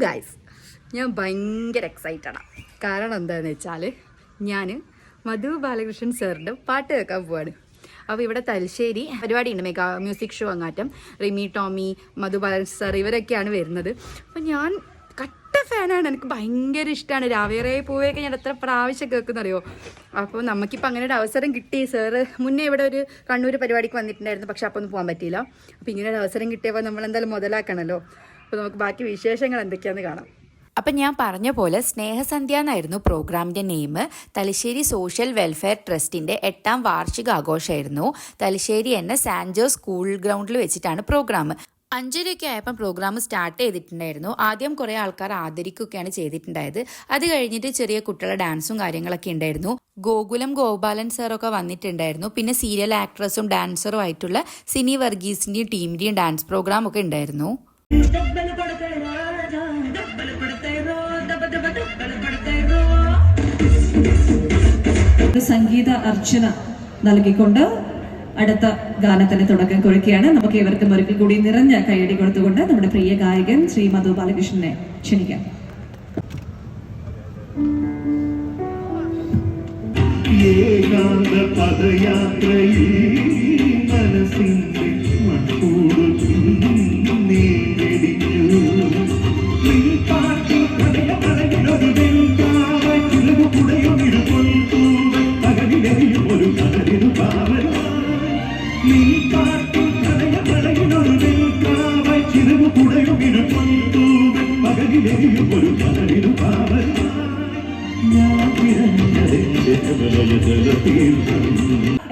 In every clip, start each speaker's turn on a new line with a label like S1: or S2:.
S1: Guys, ഞാൻ ഭയങ്കര എക്സൈറ്റഡാണ്. കാരണം എന്താണെന്ന് വെച്ചാൽ ഞാൻ മധു ബാലകൃഷ്ണൻ സാറിൻ്റെ പാട്ട് കേൾക്കാൻ പോവാണ്. അപ്പോൾ ഇവിടെ തലശ്ശേരി പരിപാടിയുണ്ട്, മെഗാ മ്യൂസിക് ഷോ അങ്ങാറ്റം. റിമി ടോമി, മധു ബാലകൃഷ്ണൻ സാർ ഇവരൊക്കെയാണ് വരുന്നത്. അപ്പോൾ ഞാൻ കട്ട ഫാനാണ്, എനിക്ക് ഭയങ്കര ഇഷ്ടമാണ്. രാവേറെ പൂവൊക്കെ ഞാൻ എത്ര പ്രാവശ്യം കേൾക്കുന്നറിയോ. അപ്പോൾ നമുക്കിപ്പോൾ അങ്ങനെ ഒരു അവസരം കിട്ടി. സാറ് മുന്നേ ഇവിടെ ഒരു കണ്ണൂർ പരിപാടിക്ക് വന്നിട്ടുണ്ടായിരുന്നു, പക്ഷെ അപ്പോൾ ഒന്നും പോകാൻ പറ്റിയില്ല. അപ്പോൾ ഇങ്ങനെ ഒരു അവസരം കിട്ടിയപ്പോൾ നമ്മൾ എന്തായാലും മുതലാക്കണമല്ലോ. അപ്പോൾ നമുക്ക് ബാക്കി വിശേഷങ്ങൾ എന്തൊക്കെയാണെന്ന് കാണാം.
S2: അപ്പം ഞാൻ പറഞ്ഞ പോലെ സ്നേഹസന്ധ്യ എന്നായിരുന്നു പ്രോഗ്രാമിൻ്റെ നെയിം. തലശ്ശേരി സോഷ്യൽ വെൽഫെയർ ട്രസ്റ്റിൻ്റെ 8ാം വാർഷിക ആഘോഷമായിരുന്നു. തലശ്ശേരി എന്ന സാൻജോ സ്കൂൾ ഗ്രൗണ്ടിൽ വെച്ചിട്ടാണ് പ്രോഗ്രാം. 5:30 ആയപ്പം പ്രോഗ്രാം സ്റ്റാർട്ട് ചെയ്തിട്ടുണ്ടായിരുന്നു. ആദ്യം കുറേ ആൾക്കാർ ആദരിക്കുകയൊക്കെയാണ് ചെയ്തിട്ടുണ്ടായത്. അത് കഴിഞ്ഞിട്ട് ചെറിയ കുട്ടികളുടെ ഡാൻസും കാര്യങ്ങളൊക്കെ ഉണ്ടായിരുന്നു. ഗോകുലം ഗോപാലൻ സാറൊക്കെ വന്നിട്ടുണ്ടായിരുന്നു. പിന്നെ സീരിയൽ ആക്ട്രസും ഡാൻസറും ആയിട്ടുള്ള സിനി വർഗീസിൻ്റെയും ടീമിൻ്റെയും ഡാൻസ് പ്രോഗ്രാം ഒക്കെ ഉണ്ടായിരുന്നു.
S3: സംഗീത അർച്ചന നൽകിക്കൊണ്ട് അടുത്ത ഗാനത്തിന് തുടക്കം കുറിക്കുകയാണ്. നമുക്ക് ഇവർക്കും ഒരിക്കൽ കൂടി നിറഞ്ഞ കൈയടി കൊടുത്തുകൊണ്ട് നമ്മുടെ പ്രിയ ഗായകൻ ശ്രീ മധു ബാലകൃഷ്ണനെ ക്ഷണിക്കാം.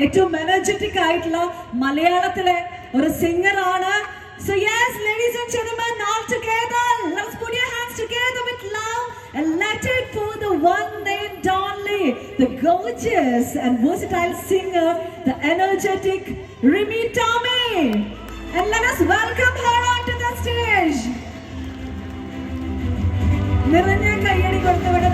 S3: ഏറ്റവും എനർജറ്റിക് ആയിട്ടുള്ള മലയാളത്തിലെ ഒരു സിംഗർ ആണ്. So yes, ladies and gentlemen, all together, let's put your hands together with love and let it for the one named only, the gorgeous and versatile singer, the energetic Rimi Tommy. And let us welcome her onto the stage. നിറഞ്ഞ കൈയടി കൊടുത്തുവിടുന്ന